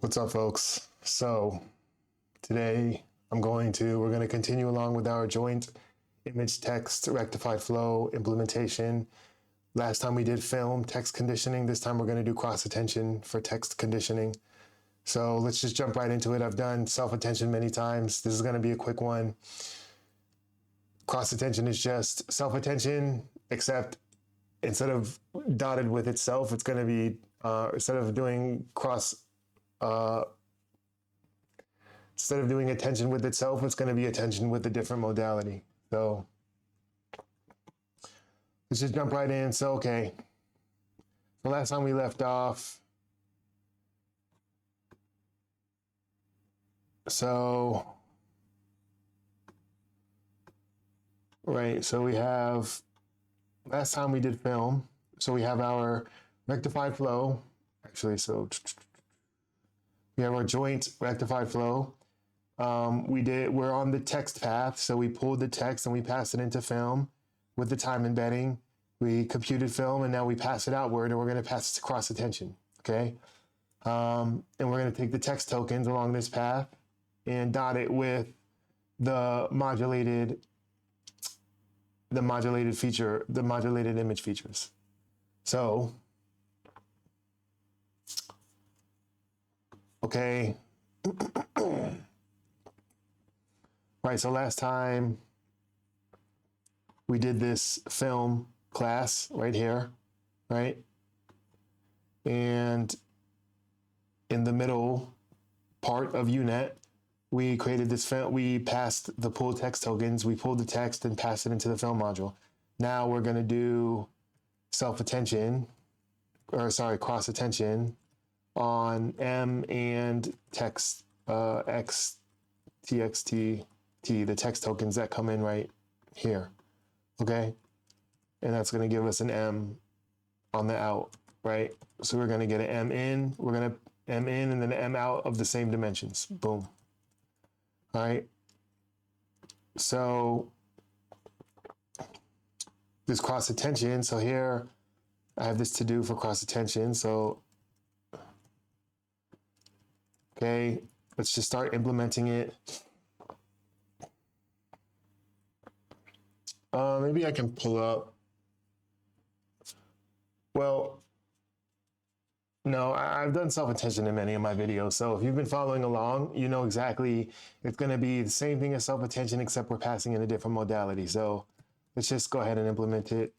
What's up, folks? So today we're going to continue along with our joint image text rectified flow implementation. Last time we did film text conditioning. This time we're going to do cross attention for text conditioning. So let's just jump right into it. I've done self-attention many times. This is going to be a quick one. Cross attention is just self-attention, except instead of dotted with itself, it's going to be, instead of doing attention with itself, it's going to be attention with a different modality. So let's just jump right in. So, okay. The last time we left off, so we have, last time we did film, so we have our rectified flow, actually, so we have our joint rectified flow. We're on the text path, so we pulled the text and we passed it into film with the time embedding. We computed film and now we pass it outward, and we're going to pass it to cross attention, okay? And we're going to take the text tokens along this path and dot it with the modulated image features. So, okay. Right, so last time we did this film class right here, right? And in the middle part of UNet, we created this film, we passed the pull text tokens, we pulled the text and passed it into the film module. Now we're gonna do cross attention on M and text X, TXT, the text tokens that come in right here, okay? And that's gonna give us an M on the out, right? So we're gonna get an M in, we're gonna M in and then an M out of the same dimensions, boom. All right, so this cross attention, so here I have this to do for cross attention, so okay, let's just start implementing it. Maybe I can pull up. Well, no, I've done self-attention in many of my videos. So if you've been following along, you know exactly it's going to be the same thing as self-attention, except we're passing in a different modality. So let's just go ahead and implement it.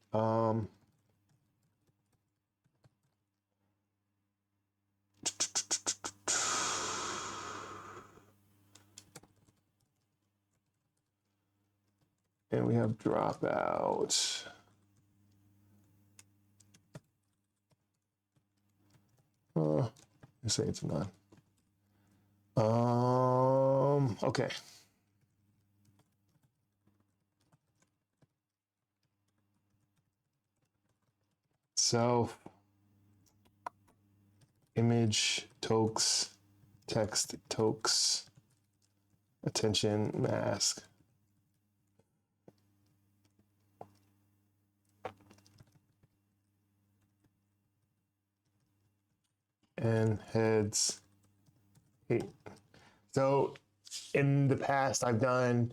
And we have dropout. Let's say it's none. Okay. So image tokes, text tokes, attention mask. And heads 8. So in the past, I've done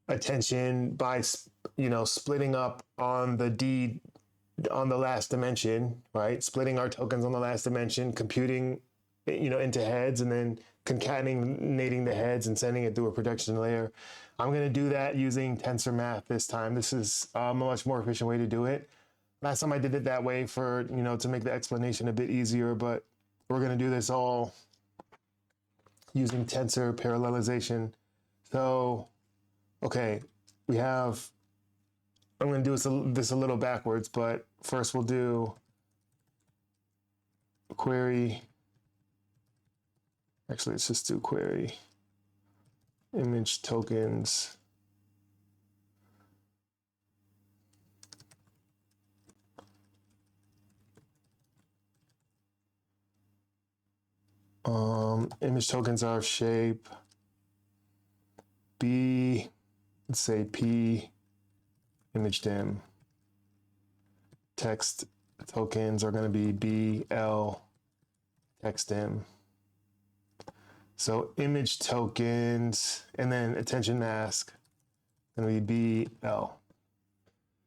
attention by, splitting up on the last dimension, right? Splitting our tokens on the last dimension, computing, into heads, and then concatenating the heads and sending it through a projection layer. I'm going to do that using tensor math this time. This is a much more efficient way to do it. Last time I did it that way for, to make the explanation a bit easier, but we're going to do this all using tensor parallelization. So, okay, I'm going to do this a little backwards, but first we'll do query. Actually, let's just do query image tokens. Image tokens are shape B, let's say P, image dim. Text tokens are going to be BL, text dim. So image tokens and then attention mask going to be BL.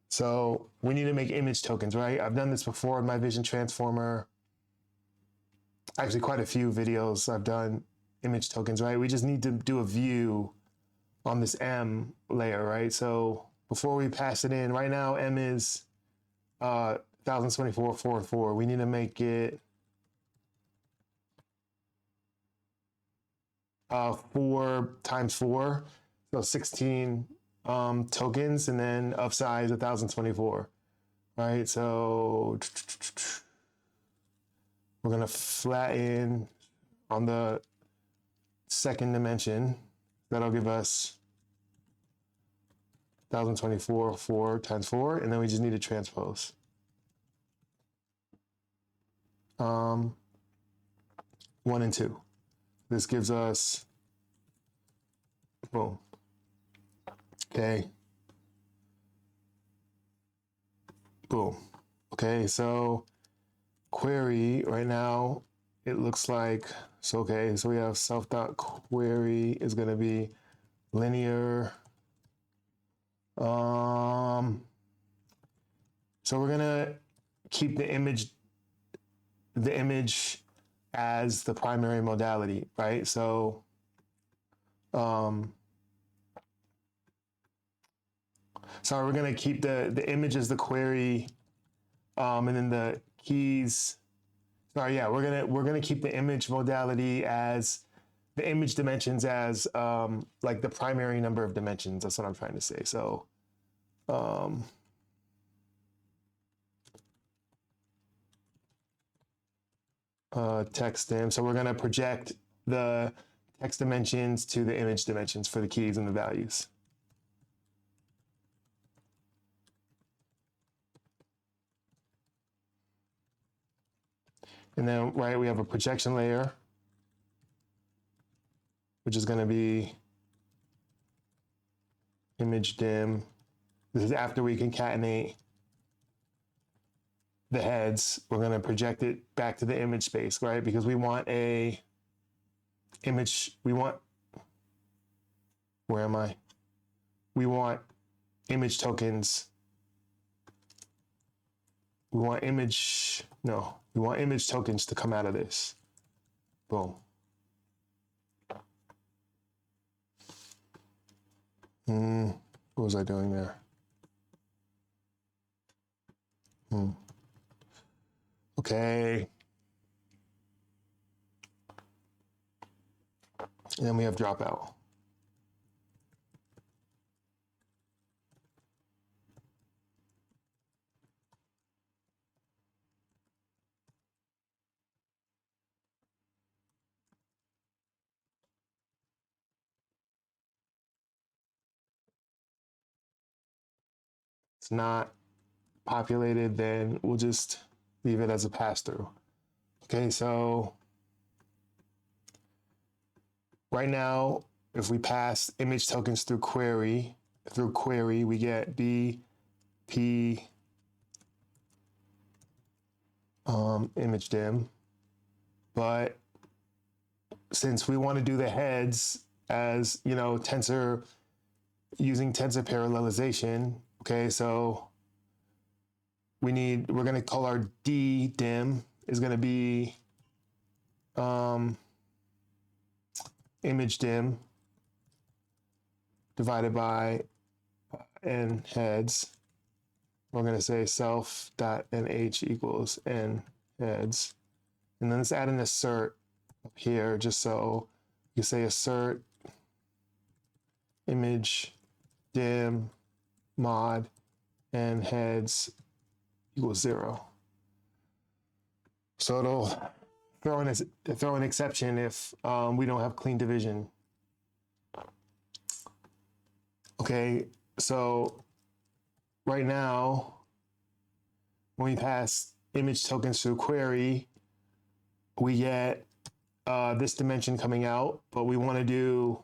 So we need to make image tokens, right? I've done this before in my vision transformer. Actually, quite a few videos I've done image tokens, right? We just need to do a view on this M layer, right? So before we pass it in, right now M is 1024.44. We need to make it 4 times 4, so 16 tokens, and then of size 1024, right? So we're gonna flatten on the second dimension. That'll give us 1024, 4 times 4, and then we just need to transpose. 1 and 2. This gives us, boom. Okay. Boom. Okay, so query right now, it looks like, so okay, so we have self.query is gonna be linear. So we're gonna keep the image as the primary modality, right? So sorry, we're gonna keep the image as the query, and then the keys. Sorry, yeah, we're gonna keep the image modality as the image dimensions as like the primary number of dimensions. That's what I'm trying to say. So text dim. So we're gonna project the text dimensions to the image dimensions for the keys and the values. And then, right, we have a projection layer, which is going to be image dim. This is after we concatenate the heads. We're going to project it back to the image space, right? Because we want a image, where am I? We want image tokens. We want image tokens to come out of this. Boom. What was I doing there? Okay. And then we have dropout. It's not populated, then we'll just leave it as a pass-through. Okay, so right now, if we pass image tokens through query, we get B, P, image dim. But since we want to do the heads as, tensor, using tensor parallelization, okay, so we're going to call our D dim is going to be image dim divided by n heads. We're going to say self.nh equals n heads. And then let's add an assert up here, just so you say assert image dim mod n heads equals 0. So it'll throw an exception if we don't have clean division. Okay, so right now, when we pass image tokens through query, we get this dimension coming out, but we want to do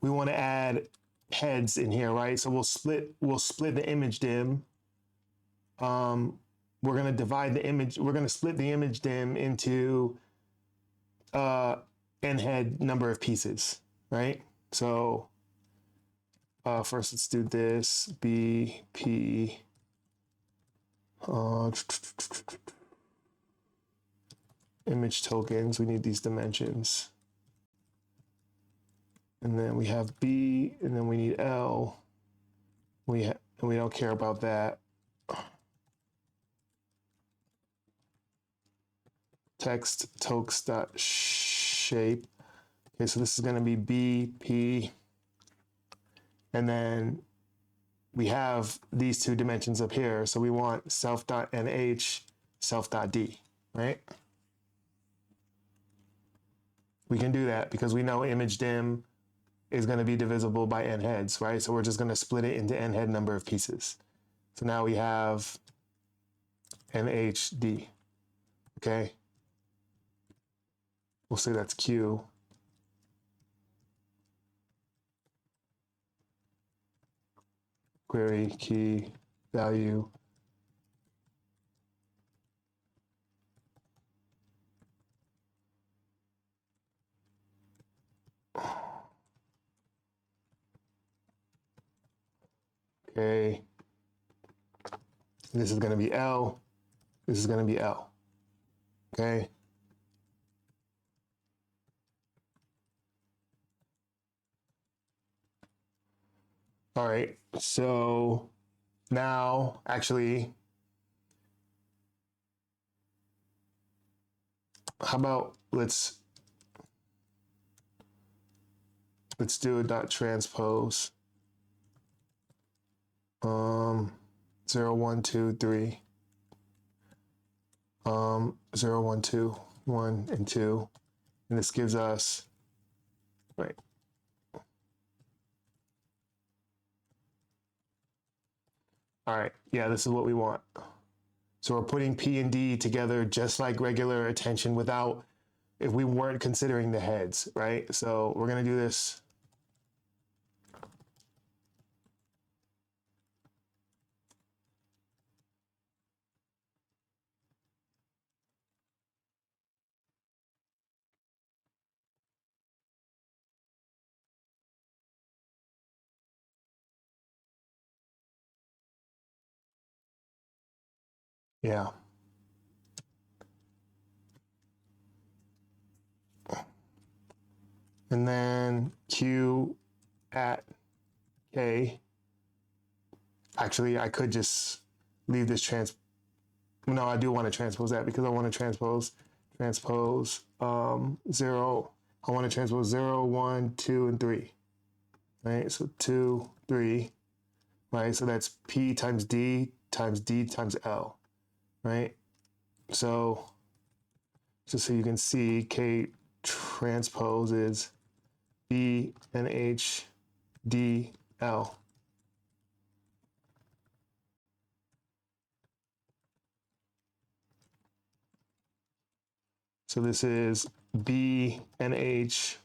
we want to add heads in here, right? So we'll split the image dim we're going to divide the image, we're going to split the image dim into n head number of pieces, right? So first let's do this, B, P, image tokens, we need these dimensions. And then we have B, and then we need L. We don't care about that. Text tokes.shape. Okay, so this is going to be B, P, and then we have these two dimensions up here. So we want self.nh, self.d, right? We can do that because we know image dim is going to be divisible by n heads, right? So we're just going to split it into n head number of pieces. So now we have nhd, okay? We'll say that's Q. Query key value. Okay. This is going to be L. This is going to be L. Okay. All right. So now, actually, how about let's do a dot transpose 0, 1, 2, 3 0, 1, 2, 1 and 2, and this gives us right. All right, yeah, this is what we want. So we're putting P and D together just like regular attention without, if we weren't considering the heads, right? So we're gonna do this. Yeah. And then Q at K. Actually, I could just leave this no, I do want to transpose that because I want to transpose 0. I want to transpose 0, 1, 2, and 3. Right? So 2, 3. Right? So that's P times D times L. Right? So just so you can see, K transpose is B and H D L. So this is B and H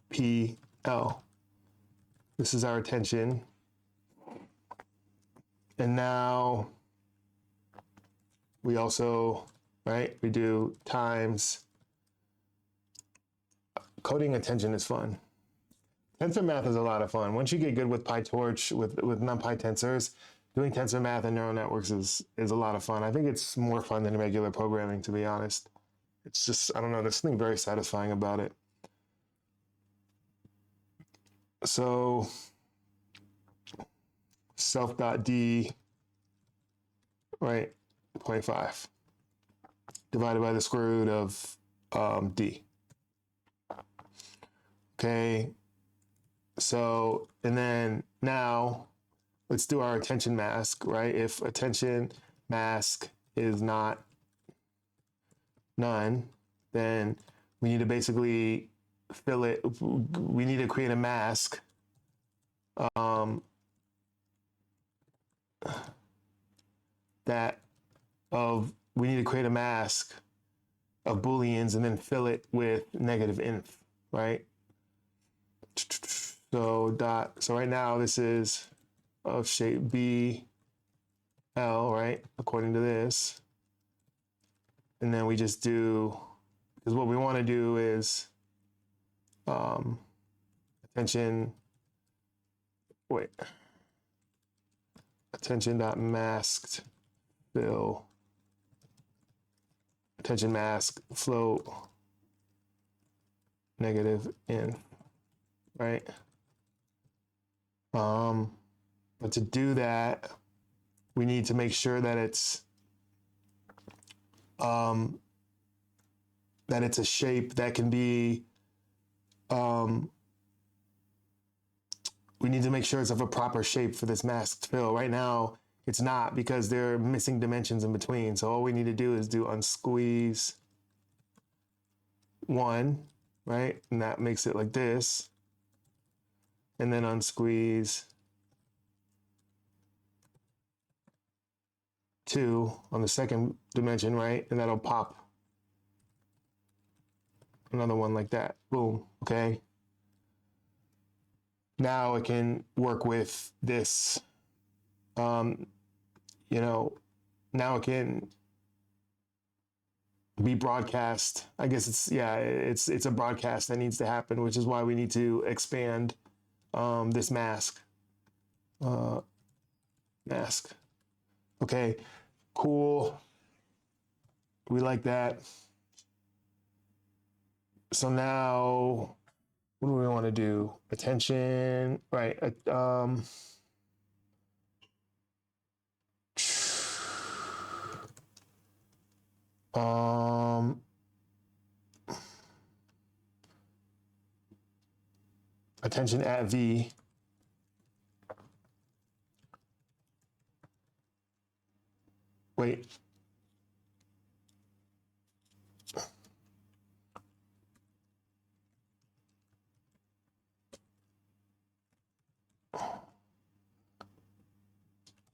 P L. This is our attention. And now we also, right, we do times. Coding attention is fun. Tensor math is a lot of fun. Once you get good with PyTorch, with NumPy tensors, doing tensor math and neural networks is a lot of fun. I think it's more fun than regular programming, to be honest. It's just, I don't know, there's something very satisfying about it. So self.d, right, 0.5 divided by the square root of d. Okay, so, and then now let's do our attention mask, right? If attention mask is not none, then we need to basically fill it. We need to create a mask we need to create a mask of Booleans and then fill it with negative inf, right? So right now this is of shape B, L, right? According to this. And then we just do, because what we want to do is attention, wait, attention.masked fill, attention mask float negative in, right? But to do that, we need to make sure that it's a shape that can be, we need to make sure it's of a proper shape for this masked fill. Right now, it's not, because they're missing dimensions in between. So all we need to do is do unsqueeze 1, right? And that makes it like this. And then unsqueeze 2 on the second dimension, right? And that'll pop another one like that. Boom, okay? Now it can work with this, now it can be broadcast. I guess it's a broadcast that needs to happen, which is why we need to expand this mask. Mask. Okay, cool. We like that. So now, what do we want to do? Attention, right? Attention at V. Wait.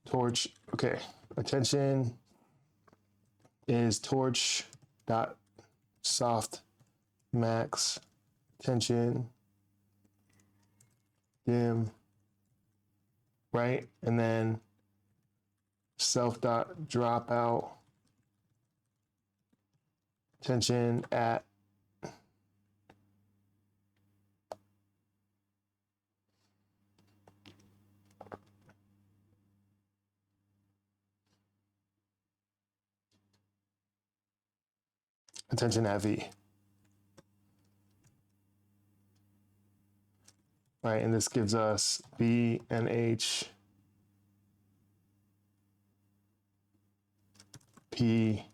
Torch. Okay. Attention is torch dot soft max attention dim, right? And then self dot dropout attention at attention at V. Right, and this gives us B and H P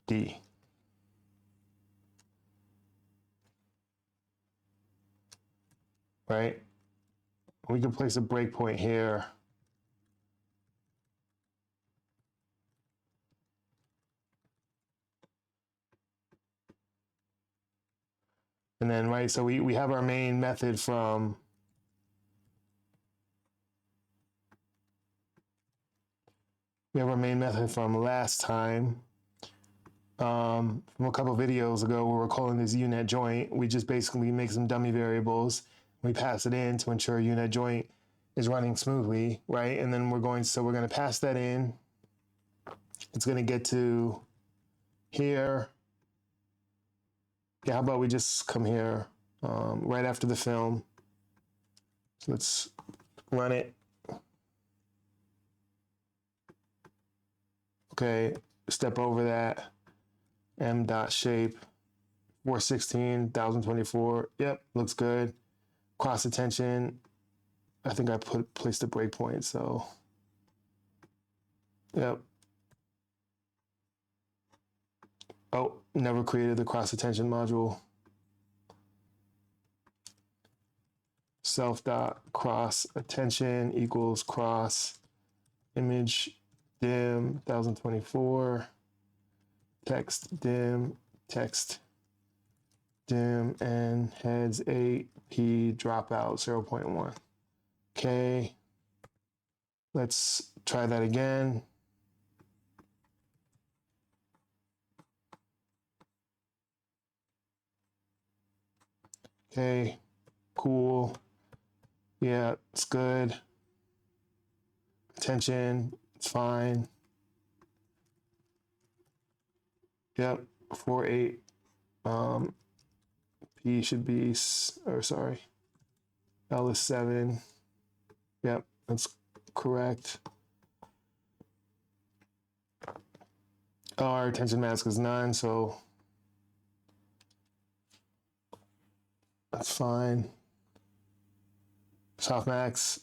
D. Right? We can place a breakpoint here. And then, right, so we have our main method from last time. From a couple of videos ago, where we're calling this unet joint. We just basically make some dummy variables. We pass it in to ensure unet joint is running smoothly, right? And then we're going to pass that in. It's going to get to here. Yeah, how about we just come here right after the film. So let's run it. Okay, step over that. M.shape 416 1024. Yep, looks good. Cross attention. I think I placed a breakpoint, so yep. Oh, never created the cross attention module. Self dot cross attention equals cross image dim 1024 text dim and heads 8 P dropout 0.1. Okay, let's try that again. Okay, cool. Yeah, it's good. attention, it's fine. Yep, 4.8. P should be, or sorry, L is 7. Yep, that's correct. Our attention mask is 9, so that's fine. Softmax,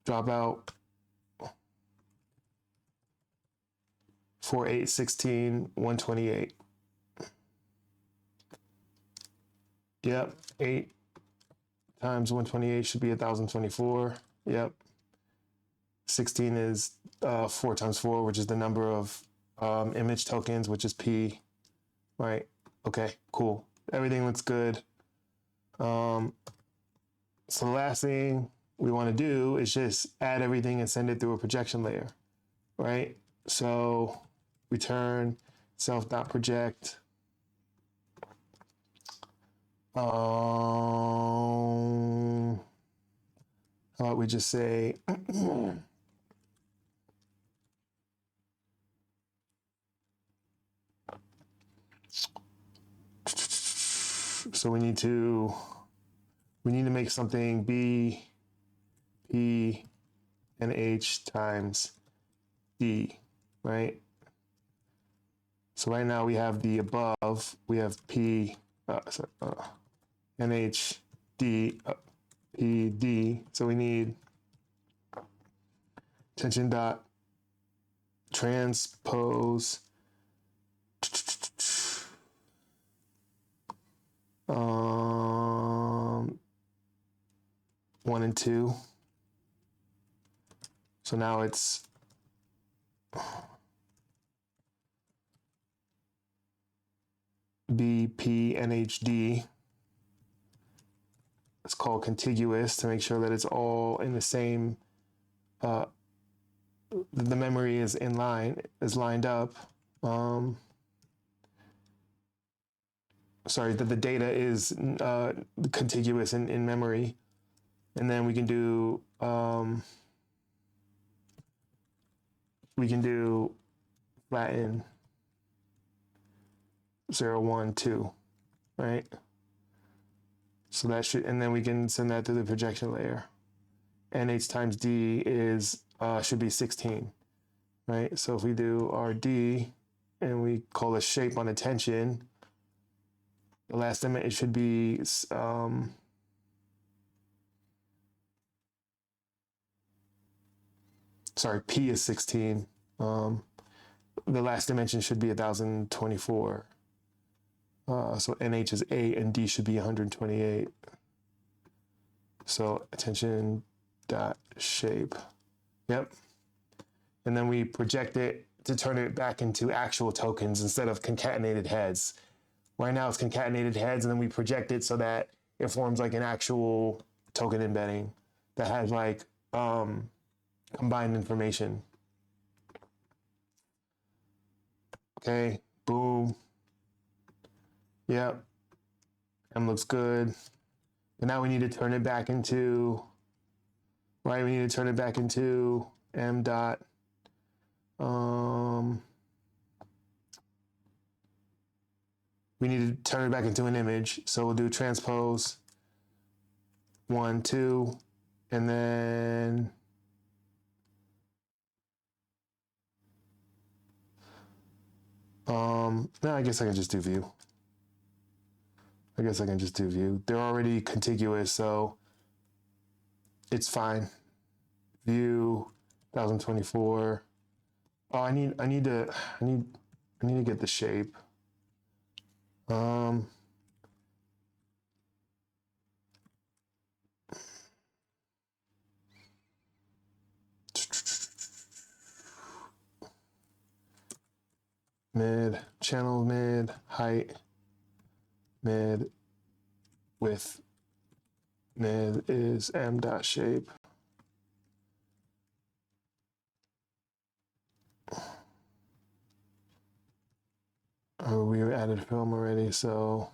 dropout, 4, 8, 16, 128. Yep, 8 times 128 should be 1024. Yep. 16 is 4 times 4, which is the number of image tokens, which is P. Right. Okay, cool. Everything looks good. So the last thing we want to do is just add everything and send it through a projection layer. Right. So return self.project. How about we just say so we need to make something B, P, and H times D, right? So right now we have the above, we have P, NH, D, P, D. So we need attention dot transpose 1 and 2. So now it's B, P, NH, D. It's called contiguous to make sure that it's all in the same, the memory is in line, is lined up. Sorry, that the data is contiguous in memory. And then we can do flatten 0, 1, 2, right? So that should, and then we can send that to the projection layer. NH times D is should be 16, right? So if we do our D and we call a shape on attention, the last dimension should be sorry, P is 16. The last dimension should be 1024. So NH is 8 and D should be 128. So attention dot shape. Yep. And then we project it to turn it back into actual tokens instead of concatenated heads. Right now it's concatenated heads, and then we project it so that it forms like an actual token embedding that has like combined information. Okay, boom. Yep. M looks good. But now we need to turn it back into, right? We need to turn it back into M dot. We need to turn it back into an image. So we'll do transpose 1, 2, and then no, I guess I can just do view. They're already contiguous, so it's fine. View 1024. Oh, I need to get the shape. Mid, channel mid, height, mid, width, mid is M dot shape. Oh, we added film already, so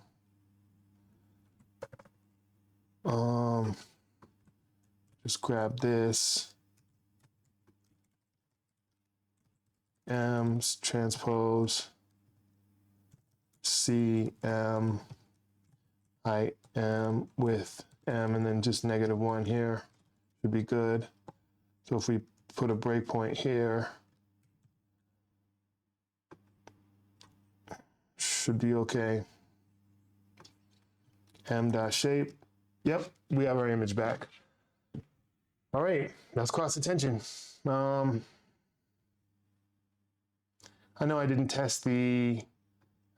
just grab this. m's transpose c m I m with m, and then just -1 here should be good. So if we put a breakpoint here, should be okay. M.shape. Yep, we have our image back. All right, that's cross attention. I know I didn't test the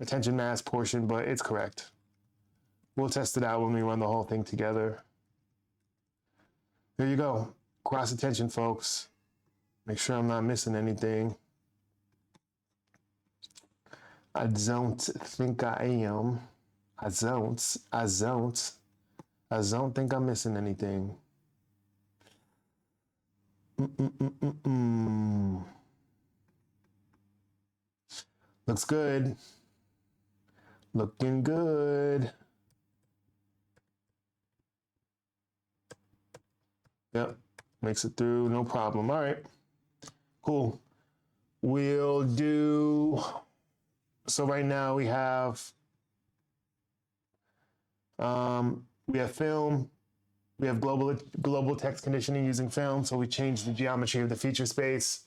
attention mask portion, but it's correct. We'll test it out when we run the whole thing together. There you go. Cross attention, folks. Make sure I'm not missing anything. I don't think I am. I don't think I'm missing anything. Looks good. Looking good. Yep, makes it through, no problem. All right, cool. We'll do, so right now we have film, we have global text conditioning using film, so we change the geometry of the feature space,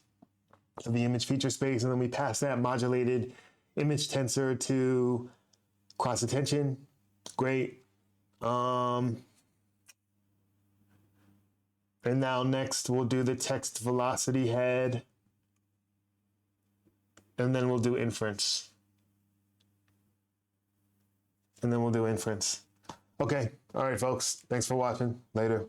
of the image feature space, and then we pass that modulated image tensor to cross attention. Great. And now next we'll do the text velocity head, and then we'll do inference. Okay, all right, folks. Thanks for watching. Later.